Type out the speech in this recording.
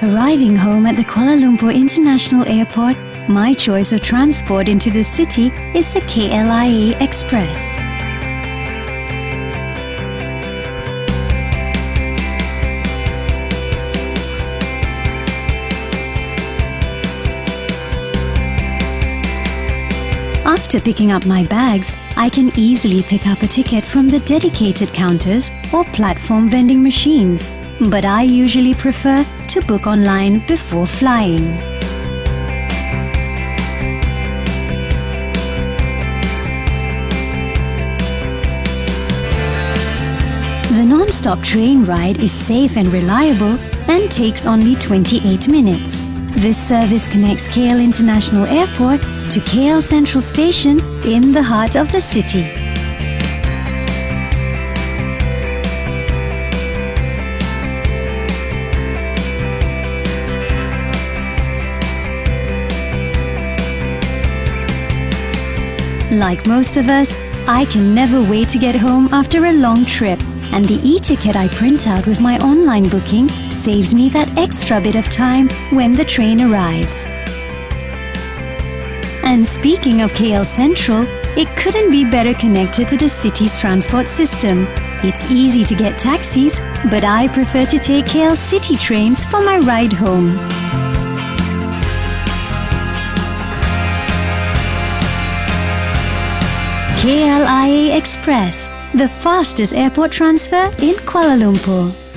Arriving home at the Kuala Lumpur International Airport, my choice of transport into the city is the Klia Express. After picking up my bags, I can easily pick up a ticket from the dedicated counters or platform vending machines, but I usually prefer to book online before flying. The non-stop train ride is safe and reliable and takes only 28 minutes. This service connects KL International Airport to KL Central Station in the heart of the city. Like most of us, I can never wait to get home after a long trip, and the e-ticket I print out with my online booking saves me that extra bit of time when the train arrives. And speaking of KL Central, it couldn't be better connected to the city's transport system. It's easy to get taxis, but I prefer to take KL City trains for my ride home. Klia Express, the fastest airport transfer in Kuala Lumpur.